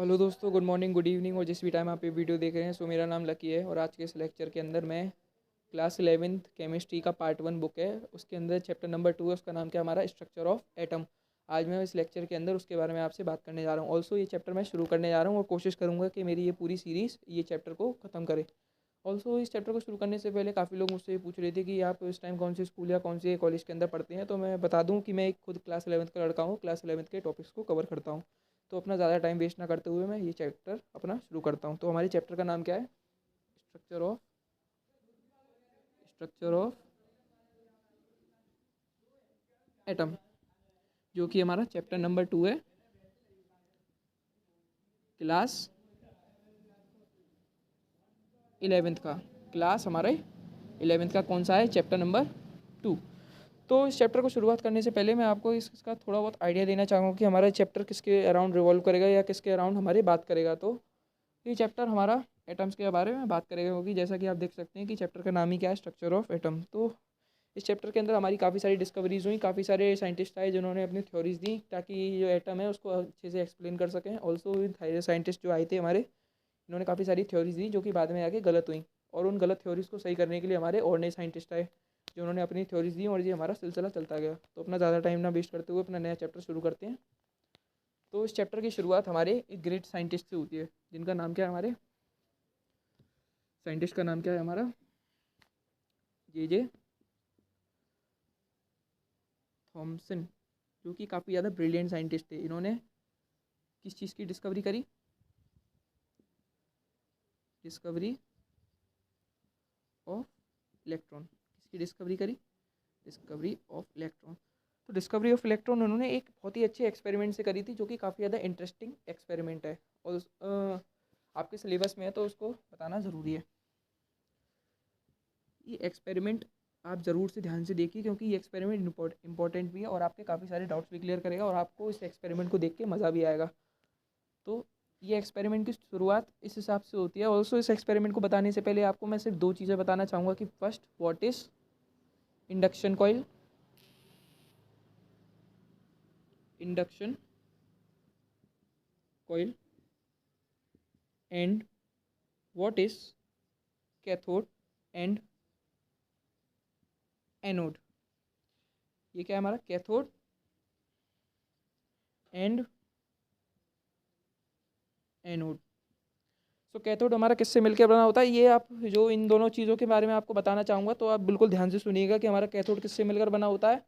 तो हेलो दोस्तों, good morning, good evening और जिस भी टाइम आप ये वीडियो देख रहे हैं। सो मेरा नाम लकी है और आज के इस लेक्चर के अंदर मैं क्लास 11th केमिस्ट्री का पार्ट 1 बुक है, उसके अंदर चैप्टर नंबर 2 है, उसका नाम क्या हमारा स्ट्रक्चर ऑफ एटम। आज मैं इस लेक्चर के अंदर उसके बारे में आपसे बात करने जा रहा हूँ। ऑल्सो ये चैप्टर मैं शुरू करने जा रहा हूँ और कोशिश करूँगा कि मेरी ये पूरी सीरीज़ ये चैप्टर को ख़त्म करे। ऑल्सो इस चैप्टर को शुरू करने से पहले काफ़ी लोग मुझसे पूछ रहे थे कि आप इस टाइम कौन से स्कूल या कौन से कॉलेज के अंदर पढ़ते हैं। तो मैं बता दूं कि मैं एक खुद क्लास 11th का लड़का हूँ, क्लास 11th के टॉपिक्स को कवर करता हूँ। तो अपना ज़्यादा टाइम वेस्ट ना करते हुए मैं ये चैप्टर अपना शुरू करता हूँ। तो हमारे चैप्टर का नाम क्या है? स्ट्रक्चर ऑफ एटम, जो कि हमारा चैप्टर नंबर 2 है, क्लास 11th का। क्लास हमारे 11th का कौन सा है? Chapter number 2। तो इस चैप्टर को शुरुआत करने से पहले मैं आपको इसका थोड़ा बहुत आइडिया देना चाहूँगा कि हमारा चैप्टर किसके अराउंड रिवॉल्व करेगा या किसके अराउंड हमारी बात करेगा। तो ये चैप्टर हमारा एटम्स के बारे में बात करेगा, क्योंकि जैसा कि आप देख सकते हैं कि चैप्टर का नाम ही क्या है, स्ट्रक्चर ऑफ एटम। तो इस चैप्टर के अंदर हमारी काफ़ी सारी डिस्कवरीज हुई, काफ़ी सारे साइंटिस्ट आए जिन्होंने अपनी थ्योरीज दी ताकि जो एटम है उसको अच्छे से एक्सप्लेन कर सकें। ऑल्सो साइंटिस्ट जो आए थे हमारे, इन्होंने काफ़ी सारी थ्योरीज दी जो कि बाद में आके गलत हुई, और उन गलत थ्योरीज को सही करने के लिए हमारे और नए साइंटिस्ट आए जो उन्होंने अपनी थ्योरीज दी, और ये हमारा सिलसिला चलता गया। तो अपना ज़्यादा टाइम ना वेस्ट करते हुए अपना नया चैप्टर शुरू करते हैं। तो इस चैप्टर की शुरुआत हमारे एक ग्रेट साइंटिस्ट से होती है, जिनका नाम क्या है? हमारे साइंटिस्ट का नाम क्या है? हमारा जे थॉमसन, जो कि काफ़ी ज़्यादा ब्रिलियंट साइंटिस्ट थे। इन्होंने किस चीज़ की डिस्कवरी करी? Discovery of electron. किसकी डिस्कवरी करी? Discovery of electron. तो डिस्कवरी ऑफ इलेक्ट्रॉन उन्होंने एक बहुत ही अच्छे एक्सपेरिमेंट से करी थी, जो कि काफ़ी ज़्यादा इंटरेस्टिंग एक्सपेरिमेंट है और आपके सिलेबस में है तो उसको बताना ज़रूरी है। ये एक्सपेरिमेंट आप ज़रूर से ध्यान से देखिए, क्योंकि ये एक्सपेरिमेंट इंपॉर्टेंट भी है और आपके काफ़ी सारे डाउट्स भी क्लियर करेगा और आपको इस एक्सपेरिमेंट को देख के मज़ा भी आएगा। तो ये एक्सपेरिमेंट की शुरुआत इस हिसाब से होती है। ऑल्सो इस एक्सपेरिमेंट को बताने से पहले आपको मैं सिर्फ दो चीज़ें बताना चाहूँगा कि first, what is induction coil, induction coil, and what is cathode and anode. ये क्या है हमारा? Cathode and anode. So cathode हमारा किससे मिलकर बना होता है? ये आप जो इन दोनों चीज़ों के बारे में आपको बताना चाहूँगा, तो आप बिल्कुल ध्यान से सुनिएगा कि हमारा कैथोड किससे मिलकर बना होता है,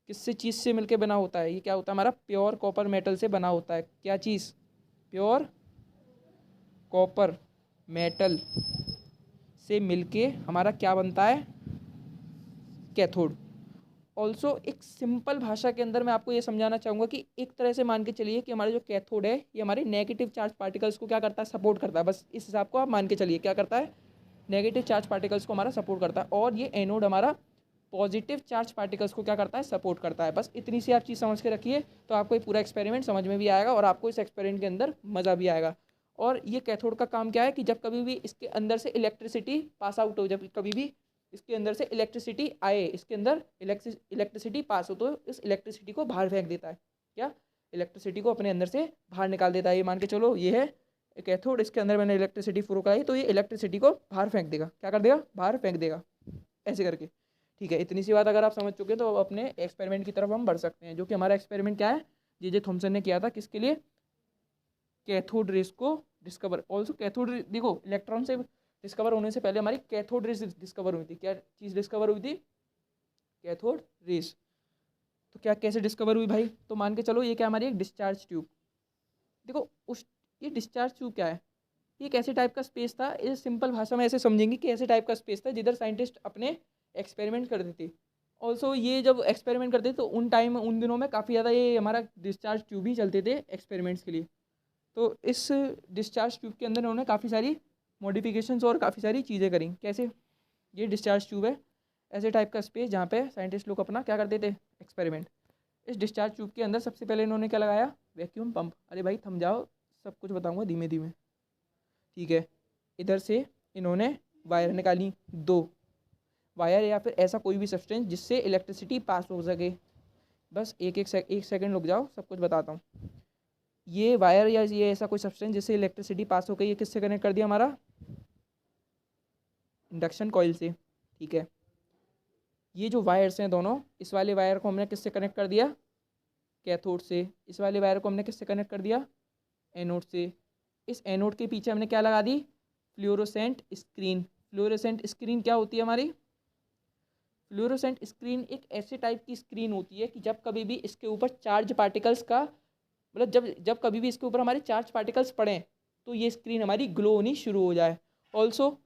किससे चीज़ से मिलकर बना होता है। ये क्या होता है? हमारा प्योर कॉपर मेटल से बना होता है। क्या चीज़? प्योर कॉपर मेटल से मिलके हमारा क्या बनता है? कैथोड। ऑल्सो एक सिंपल भाषा के अंदर मैं आपको ये समझाना चाहूँगा कि एक तरह से मान के चलिए कि हमारा जो कैथोड है ये हमारे नेगेटिव चार्ज पार्टिकल्स को क्या करता है? सपोर्ट करता है। बस इस हिसाब को आप मान के चलिए, क्या करता है? नेगेटिव चार्ज पार्टिकल्स को हमारा सपोर्ट करता है, और ये एनोड हमारा पॉजिटिव चार्ज पार्टिकल्स को क्या करता है? सपोर्ट करता है। बस इतनी सी आप चीज़ समझ के रखिए तो आपको ये पूरा एक्सपेरिमेंट समझ में भी आएगा और आपको इस एक्सपेरिमेंट के अंदर मज़ा भी आएगा। और ये कैथोड का काम क्या है कि जब कभी भी इसके अंदर से इलेक्ट्रिसिटी पास आउट हो, जब कभी भी इसके अंदर से इलेक्ट्रिसिटी आए, इसके अंदर इलेक्ट्रिसिटी पास हो, तो इस इलेक्ट्रिसिटी को बाहर फेंक देता है। क्या? इलेक्ट्रिसिटी को अपने अंदर से बाहर निकाल देता है। ये मान के चलो ये है कैथोड, इसके अंदर मैंने इलेक्ट्रिसिटी फ्लो कराई तो ये इलेक्ट्रिसिटी को बाहर फेंक देगा। क्या कर देगा? बाहर फेंक देगा, ऐसे करके। ठीक है, इतनी सी बात अगर आप समझ चुके तो अब अपने एक्सपेरिमेंट की तरफ हम बढ़ सकते हैं, जो कि हमारा एक्सपेरिमेंट क्या है? जे थॉमसन ने किया था। किसके लिए? कैथोड रेस को डिस्कवर। ऑल्सो कैथोड देखो, इलेक्ट्रॉन से डिस्कवर होने से पहले हमारी कैथोड रेस डिस्कवर हुई थी। क्या चीज़ डिस्कवर हुई थी? Cathode rays. तो क्या कैसे डिस्कवर हुई भाई? तो मान के चलो ये क्या हमारी एक डिस्चार्ज ट्यूब। देखो उस ये डिस्चार्ज ट्यूब क्या है? ये एक ऐसे टाइप का स्पेस था, इस सिंपल भाषा में ऐसे समझेंगे कि ऐसे टाइप का स्पेस था जिधर साइंटिस्ट अपने एक्सपेरिमेंट करते थे। ऑल्सो ये जब एक्सपेरिमेंट करते तो उन दिनों में काफ़ी ज़्यादा ये हमारा डिस्चार्ज ट्यूब ही चलते थे एक्सपेरिमेंट्स के लिए। तो इस डिस्चार्ज ट्यूब के अंदर उन्होंने काफ़ी सारी मॉडिफिकेशंस और काफ़ी सारी चीज़ें करी। कैसे? ये डिस्चार्ज ट्यूब है, ऐसे टाइप का स्पेस जहाँ पे साइंटिस्ट लोग अपना क्या करते थे? एक्सपेरिमेंट। इस डिस्चार्ज ट्यूब के अंदर सबसे पहले इन्होंने क्या लगाया? Vacuum pump. अरे भाई थम जाओ, सब कुछ बताऊँगा धीमे धीमे। ठीक है, इधर से इन्होंने वायर निकाली, दो वायर या फिर ऐसा कोई भी सब्सटेंस जिससे इलेक्ट्रिसिटी पास हो सके। बस एक सेकंड रुक जाओ, सब कुछ बताता हूँ। ये वायर या ये ऐसा कोई सब्सटेंस जिससे इलेक्ट्रिसिटी पास हो गई, ये किससे कनेक्ट कर दिया हमारा, इंडक्शन कॉइल से। ठीक है, ये जो वायर्स हैं दोनों, इस वाले वायर को हमने किससे कनेक्ट कर दिया, कैथोड से। इस वाले वायर को हमने किससे कनेक्ट कर दिया, एनोड से। इस एनोड के पीछे हमने क्या लगा दी, फ्लोरोसेंट स्क्रीन। फ्लोरोसेंट स्क्रीन क्या होती है हमारी, फ्लोरोसेंट स्क्रीन एक ऐसे टाइप की स्क्रीन होती है कि जब कभी भी इसके ऊपर चार्ज पार्टिकल्स का, मतलब जब जब कभी भी इसके ऊपर हमारे चार्ज पार्टिकल्स पड़ें तो ये स्क्रीन हमारी ग्लो होनी शुरू हो जाए। ऑल्सो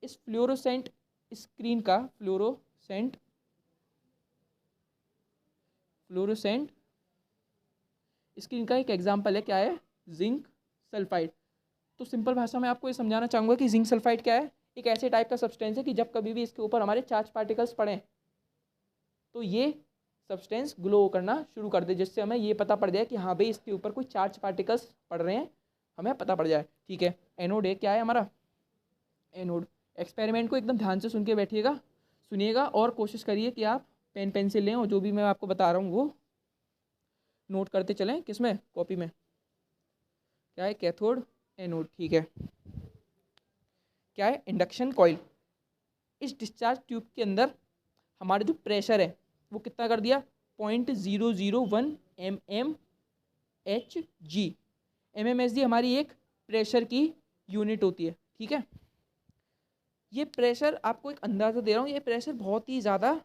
इस फ्लोरोसेंट स्क्रीन का, फ्लोरोसेंट स्क्रीन का एक एग्जांपल है, क्या है, जिंक सल्फाइड। तो सिंपल भाषा में आपको ये समझाना चाहूँगा कि जिंक सल्फाइड क्या है, एक ऐसे टाइप का सब्सटेंस है कि जब कभी भी इसके ऊपर हमारे चार्ज पार्टिकल्स पड़ें तो ये सब्सटेंस ग्लो करना शुरू कर दे, जिससे हमें ये पता पड़ जाए कि हाँ भाई इसके ऊपर कोई चार्ज पार्टिकल्स पड़ रहे हैं, हमें पता पड़ जाए। ठीक है, एनोड है, क्या है हमारा, एनोड। एक्सपेरिमेंट को एकदम ध्यान से सुन के बैठिएगा, सुनिएगा और कोशिश करिए कि आप पेन पेंसिल लें और जो भी मैं आपको बता रहा हूँ वो नोट करते चलें, किसमें, कॉपी में। क्या है, कैथोड, एनोड। ठीक है, क्या है, इंडक्शन कॉइल। इस डिस्चार्ज ट्यूब के अंदर हमारा जो प्रेशर है वो कितना कर दिया, 0.001 mmHg। mmHg हमारी एक प्रेशर की यूनिट होती है। ठीक है, ये प्रेशर आपको एक अंदाज़ा दे रहा हूँ, ये प्रेशर बहुत ही ज़्यादा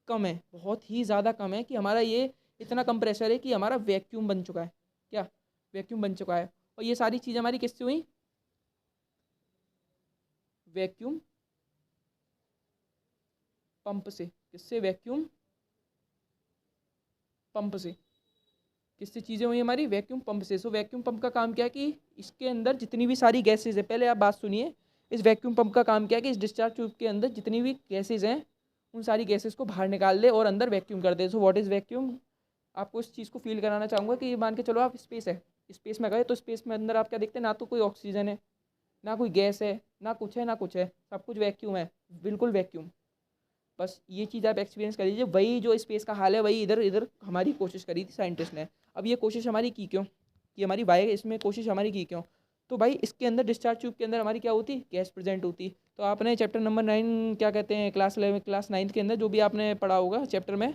कम है, बहुत ही ज़्यादा कम है कि हमारा ये इतना कम प्रेशर है कि हमारा वैक्यूम बन चुका है। क्या, वैक्यूम बन चुका है। और ये सारी चीज़ हमारी किससे हुई, वैक्यूम पंप से। किससे, वैक्यूम पंप से। किससे चीज़ें हुई हमारी, वैक्यूम पंप से। सो वैक्यूम पंप का काम क्या है कि इसके अंदर जितनी भी सारी गैसेज है, पहले आप बात सुनिए, इस वैक्यूम पंप का काम क्या है कि इस डिस्चार्ज ट्यूब के अंदर जितनी भी गैसेज हैं उन सारी गैसेज को बाहर निकाल दे और अंदर वैक्यूम कर दे। सो व्हाट इज़ वैक्यूम, आपको इस चीज़ को फील कराना चाहूँगा कि मान के चलो आप स्पेस है, स्पेस में गए तो स्पेस में अंदर आप क्या देखते हैं, ना तो कोई ऑक्सीजन है, ना कोई गैस है, ना कुछ है, ना कुछ है, सब कुछ वैक्यूम है, बिल्कुल वैक्यूम। बस ये चीज़ आप एक्सपीरियंस कर लीजिए, वही जो स्पेस का हाल है वही इधर इधर हमारी कोशिश करी थी साइंटिस्ट ने। अब ये कोशिश हमारी की क्यों, कि हमारी वाई इसमें कोशिश हमारी की क्यों, तो भाई इसके अंदर डिस्चार्ज ट्यूब के अंदर हमारी क्या होती, गैस प्रेजेंट होती। तो आपने चैप्टर नंबर 9 क्या कहते हैं, क्लास 11 क्लास 9 के अंदर जो भी आपने पढ़ा होगा चैप्टर में,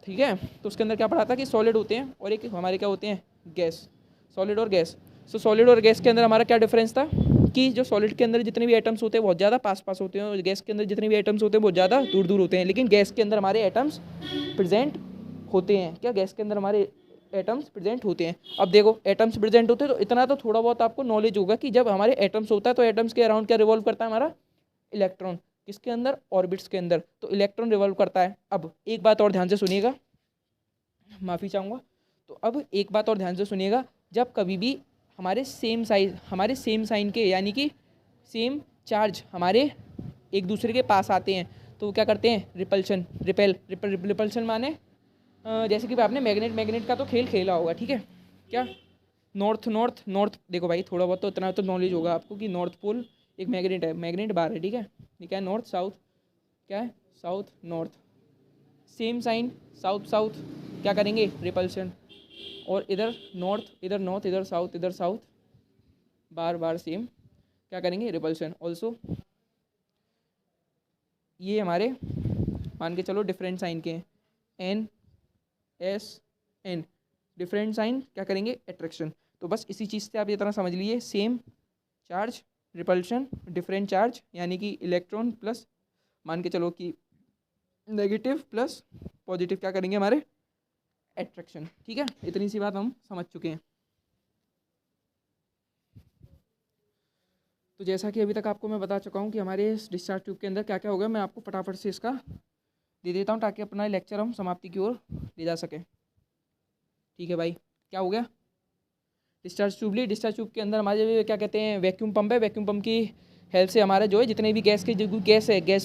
ठीक है, तो उसके अंदर क्या पढ़ा था कि सॉलिड होते हैं और एक हमारे क्या होते हैं, गैस, सॉलिड और गैस। सो सॉलिड और गैस के अंदर हमारा क्या डिफरेंस था कि जो सॉलिड के अंदर जितने भी एटम्स होते हैं बहुत ज़्यादा पास पास होते हैं और गैस के अंदर जितने भी एटम्स होते हैं बहुत ज़्यादा दूर दूर होते हैं। लेकिन गैस के अंदर हमारे एटम्स प्रेजेंट होते हैं, क्या, गैस के अंदर हमारे एटम्स प्रेजेंट होते हैं। अब देखो एटम्स प्रेजेंट होते हैं तो इतना तो थोड़ा बहुत आपको नॉलेज होगा कि जब हमारे एटम्स होता है तो एटम्स के अराउंड क्या रिवॉल्व करता है हमारा, इलेक्ट्रॉन। किसके अंदर, ऑर्बिट्स के अंदर, तो इलेक्ट्रॉन रिवॉल्व करता है। अब एक बात और ध्यान से सुनिएगा, माफ़ी चाहूँगा, तो अब एक बात और ध्यान से सुनिएगा, जब कभी भी हमारे सेम साइन के यानी कि सेम चार्ज हमारे एक दूसरे के पास आते हैं तो वो क्या करते हैं, रिपल्शन माने जैसे कि आपने मैग्नेट का तो खेल खेला होगा, ठीक है, क्या, नॉर्थ, देखो भाई थोड़ा बहुत तो इतना तो नॉलेज होगा आपको कि नॉर्थ पोल एक मैग्नेट है, मैग्नेट बार है, ठीक है, ये क्या है, नॉर्थ साउथ, क्या है, south north, same sign, south क्या करेंगे, रिपल्शन। और इधर नॉर्थ इधर साउथ बार सेम क्या करेंगे, रिपल्शन। ऑल्सो ये हमारे मान के चलो डिफरेंट साइन के हैं, NSN, डिफरेंट साइन क्या करेंगे, अट्रैक्शन। तो बस इसी चीज़ से आप ये तरह समझ लीजिए, same charge repulsion, different charge यानी कि इलेक्ट्रॉन प्लस मान के चलो कि नेगेटिव प्लस पॉजिटिव क्या करेंगे हमारे, अट्रैक्शन। ठीक है, इतनी सी बात हम समझ चुके हैं। तो जैसा कि अभी तक आपको मैं बता चुका हूँ कि हमारे इस डिस्चार्ज ट्यूब के अंदर क्या क्या होगा, मैं आपको फटाफट से इसका दे देता हूँ ताकि अपना लेक्चर हम समाप्ति की ओर ले जा सकें। ठीक है भाई, क्या हो गया, डिस्चार्ज ट्यूब के अंदर हमारे क्या कहते हैं, वैक्यूम पंप है, वैक्यूम पंप की हेल्प से हमारा जो है जितने भी गैस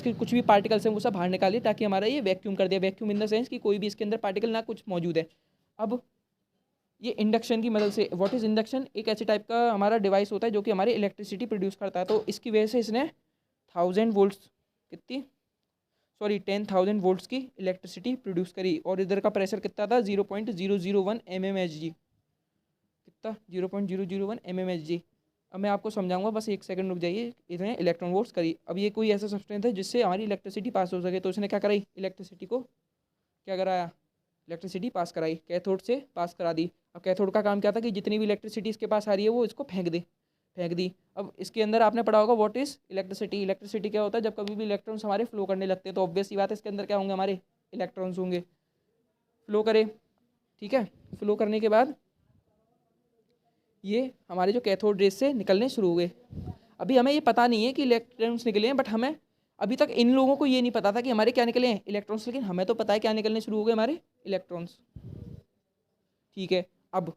के कुछ भी पार्टिकल्स हैं वो सब बाहर निकालिए ताकि हमारा ये वैक्यूम कर दिया, वैक्यूम इन द सेंस कि कोई भी इसके अंदर पार्टिकल ना कुछ मौजूद है। अब ये इंडक्शन की मदद से, व्हाट इज़ इंडक्शन, एक ऐसे टाइप का हमारा डिवाइस होता है जो कि हमारी इलेक्ट्रिसिटी प्रोड्यूस करता है। तो इसकी वजह से इसने 1000 वोल्ट्स कितनी, सॉरी 10,000 वोल्ट्स की इलेक्ट्रिसिटी प्रोड्यूस करी और इधर का प्रेशर कितना था, 0.001 mmHg। कितना 0.001 mmHg। अब मैं आपको समझाऊंगा, बस एक सेकंड रुक जाइए। इतने इलेक्ट्रॉन वोल्ट्स करी। अब ये कोई ऐसा सब्सटेंस है जिससे हमारी इलेक्ट्रिसिटी पास हो सके, तो उसने क्या कराई, इलेक्ट्रिसिटी को क्या कराया, इलेक्ट्रिसिटी पास कराई, कैथोड से पास करा दी। अब कैथोड का काम क्या था कि जितनी भी इलेक्ट्रिसिटी इसके पास आ रही है वो इसको फेंक दी। अब इसके अंदर आपने पढ़ा होगा व्हाट इज इलेक्ट्रिसिटी। इलेक्ट्रिसिटी क्या होता है, जब कभी भी इलेक्ट्रॉन्स हमारे फ्लो करने लगते हैं तो ऑब्वियस सी बात है इसके अंदर क्या होंगे, हमारे इलेक्ट्रॉन्स होंगे, फ्लो करे। ठीक है, फ्लो करने के बाद ये हमारे जो कैथोड रेस से निकलने शुरू हो गए। अभी हमें ये पता नहीं है कि इलेक्ट्रॉन्स निकले हैं, बट हमें अभी तक इन लोगों को ये नहीं पता था कि हमारे क्या निकले हैं, इलेक्ट्रॉन्स। लेकिन हमें तो पता है क्या निकलने शुरू हो गए, हमारे इलेक्ट्रॉन्स। ठीक है, अब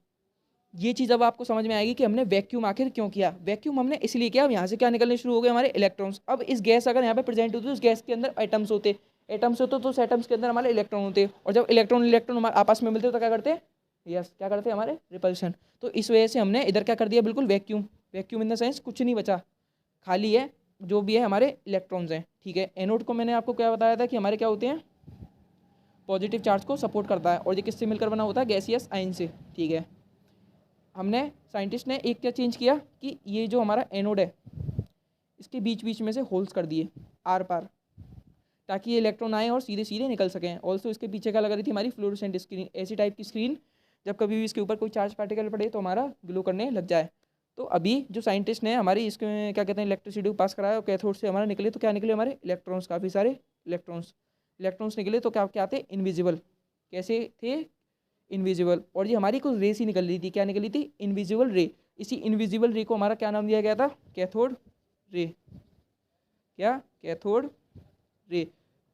ये चीज़ अब आपको समझ में आएगी कि हमने वैक्यूम आखिर क्यों किया। वैक्यूम हमने इसलिए किया, अब यहाँ से क्या निकलने शुरू हो गए, हमारे इलेक्ट्रॉन्स। अब इस गैस अगर यहाँ पे प्रेजेंट होती है, उस गैस के अंदर एटम्स होते, एटम्स होते तो उस एटम्स के अंदर हमारे इलेक्ट्रॉन होते, और जब इलेक्ट्रॉन इलेक्ट्रॉन आपस में मिलते तो क्या करते हैं, यस क्या करते हैं, हमारे रिपल्शन। तो इस वजह से हमने इधर क्या कर दिया, बिल्कुल vacuum. Vacuum in the sense कुछ नहीं बचा, खाली है, जो भी है हमारे इलेक्ट्रॉन्स हैं। ठीक है, एनोड को मैंने आपको क्या बताया था कि हमारे क्या होते हैं, पॉजिटिव चार्ज को सपोर्ट करता है, और ये किससे मिलकर बना होता है, गैसियस आयन से। ठीक है, हमने साइंटिस्ट ने एक क्या चेंज किया कि ये जो हमारा एनोड है इसके बीच बीच में से होल्स कर दिए आर पार, ताकि ये इलेक्ट्रॉन आए और सीधे सीधे निकल सकें। ऑल्सो इसके पीछे क्या लग रही थी, हमारी फ्लोरोसेंट स्क्रीन, ऐसी टाइप की स्क्रीन, जब कभी भी इसके ऊपर कोई चार्ज पार्टिकल पड़े तो हमारा ग्लो करने लग जाए। तो अभी जो साइंटिस्ट ने हमारी इसके क्या कहते हैं इलेक्ट्रिसिटी को पास कराया, और कैथोड से हमारा निकले तो क्या निकले, हमारे इलेक्ट्रॉन्स, काफ़ी सारे इलेक्ट्रॉन्स निकले। तो क्या थे, इनविजिबल। कैसे थे, इनविजिबल। और ये हमारी कुछ रेस ही निकल रही थी, क्या निकल रही थी, इनविजिबल रे। इसी इनविजिबल रे को हमारा क्या नाम दिया गया था, कैथोड रे। क्या, कैथोड रे।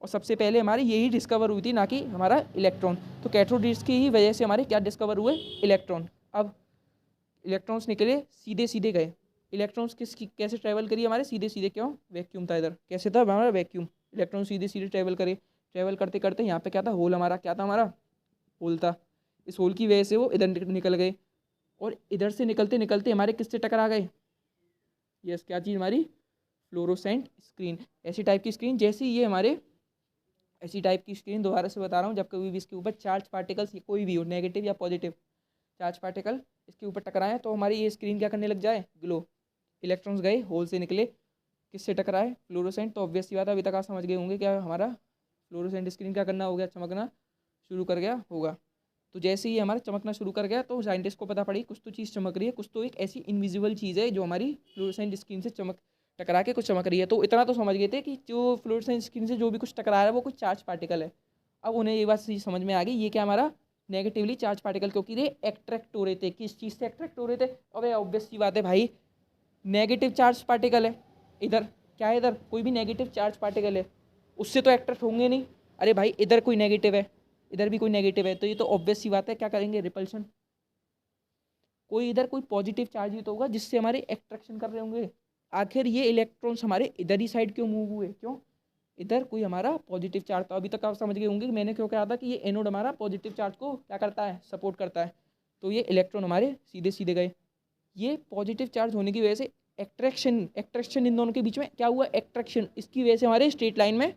और सबसे पहले हमारी यही डिस्कवर हुई थी, ना कि हमारा इलेक्ट्रॉन। तो कैथोड रेस की ही वजह से हमारे क्या डिस्कवर हुए, इलेक्ट्रॉन। अब इलेक्ट्रॉन्स निकले, सीधे सीधे गए। इलेक्ट्रॉन्स कैसे ट्रैवल करिए, हमारे सीधे सीधे, क्यों, वैक्यूम था इधर। कैसे था हमारा वैक्यूम, इलेक्ट्रॉन सीधे सीधे ट्रैवल करे। ट्रैवल करते करते यहाँ पे क्या था, होल, हमारा क्या था, हमारा होल था। इस होल की वजह से वो इधर निकल गए, और इधर से निकलते निकलते हमारे किससे टकरा गए, यस क्या चीज़, हमारी फ्लोरोसेंट स्क्रीन। ऐसी टाइप की स्क्रीन, जैसी ये हमारे ऐसी टाइप की स्क्रीन, दोबारा से बता रहा हूँ, जब कभी भी इसके ऊपर चार्ज पार्टिकल्स कोई भी हो, नेगेटिव या पॉजिटिव चार्ज पार्टिकल इसके ऊपर टकराएं, तो हमारी ये स्क्रीन क्या करने लग जाए, ग्लो। इलेक्ट्रॉन्स गए, होल से निकले, किससे टकराए, फ्लोरोसेंट। तो ऑब्वियस सी बात है, अभी तक आप समझ गए होंगे क्या हमारा फ्लोरोसेंट स्क्रीन क्या करना हो गया, चमकना शुरू कर गया होगा। तो जैसे ही हमारा चमकना शुरू कर गया, तो साइंटिस्ट को पता पड़ी कुछ तो चीज़ चमक रही है, कुछ तो एक ऐसी इनविजिबल चीज़ है जो हमारी फ्लोरोसेंट स्क्रीन से टकरा के कुछ चमक रही है। तो इतना तो समझ गए थे कि जो फ्लोरोसेंट स्क्रीन से जो भी कुछ टकरा रहा है वो कुछ चार्ज पार्टिकल है। अब उन्हें ये बात समझ में आ गई, ये क्या हमारा नेगेटिवली चार्ज पार्टिकल, क्योंकि ये एट्रैक्ट हो रहे थे, किस चीज़ से एट्रैक्ट हो रहे थे, अबे ऑब्वियस सी बात है भाई, नेगेटिव चार्ज पार्टिकल है इधर, क्या है इधर, कोई भी नेगेटिव चार्ज पार्टिकल है, उससे तो एट्रैक्ट होंगे नहीं। अरे भाई इधर कोई नेगेटिव है, इधर भी कोई नेगेटिव है, तो ये तो ऑब्वियस सी बात है, क्या करेंगे, रिपल्शन। कोई इधर कोई पॉजिटिव चार्ज ही तो होगा जिससे हमारे एट्रैक्शन कर रहे होंगे। आखिर ये इलेक्ट्रॉन्स हमारे इधर ही साइड क्यों मूव हुए, क्यों, इधर कोई हमारा पॉजिटिव चार्ज था। अभी तक आप समझ गए होंगे कि मैंने क्यों कहा था कि ये एनोड हमारा पॉजिटिव चार्ज को क्या करता है, सपोर्ट करता है। तो ये इलेक्ट्रॉन हमारे सीधे सीधे गए। ये पॉजिटिव चार्ज होने की वजह से एक्ट्रैक्शन इन दोनों के बीच में क्या हुआ, एक्ट्रैक्शन, इसकी वजह से हमारे स्ट्रेट लाइन में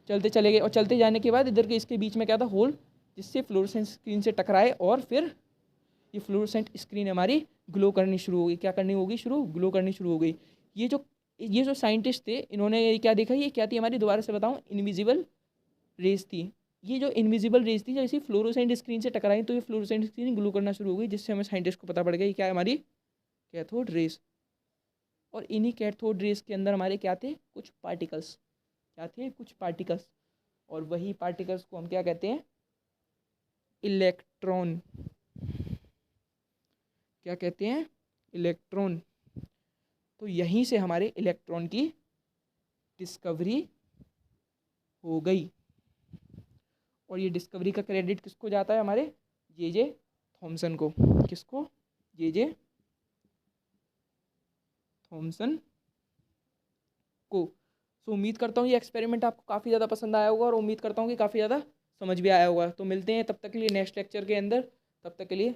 चलते चले गए, और चलते जाने के बाद इधर के इसके बीच में क्या था, होल, जिससे फ्लोरोसेंट स्क्रीन से टकराए, और फिर ये फ्लोरोसेंट स्क्रीन हमारी ग्लो करनी शुरू हो गई। क्या करनी होगी, शुरू, ग्लो करनी शुरू हो गई। ये जो साइंटिस्ट थे, इन्होंने क्या देखा, ये क्या थी हमारी, दोबारा से बताऊं, इनविजिबल रेस थी। ये जो इनविजिबल रेस थी, जैसे फ्लोरोसेंट स्क्रीन से टकराई, तो ये फ्लोरोसेंट स्क्रीन ग्लो करना शुरू हो गई, जिससे हमें साइंटिस्ट को पता पड़ गया क्या है, हमारी कैथोड रेस। और इन्हीं कैथोड रेस के अंदर हमारे क्या थे, कुछ पार्टिकल्स, क्या थे, कुछ पार्टिकल्स। और वही पार्टिकल्स को हम क्या कहते हैं, इलेक्ट्रॉन। क्या कहते हैं, इलेक्ट्रॉन। तो यहीं से हमारे इलेक्ट्रॉन की डिस्कवरी हो गई, और ये डिस्कवरी का क्रेडिट किसको जाता है, हमारे जे थॉमसन को। किसको, जे थॉमसन को। सो उम्मीद करता हूँ ये एक्सपेरिमेंट आपको काफ़ी ज़्यादा पसंद आया होगा, और उम्मीद करता हूँ कि काफ़ी ज़्यादा समझ भी आया होगा। तो मिलते हैं तब तक के लिए नेक्स्ट लेक्चर के अंदर, तब तक के लिए।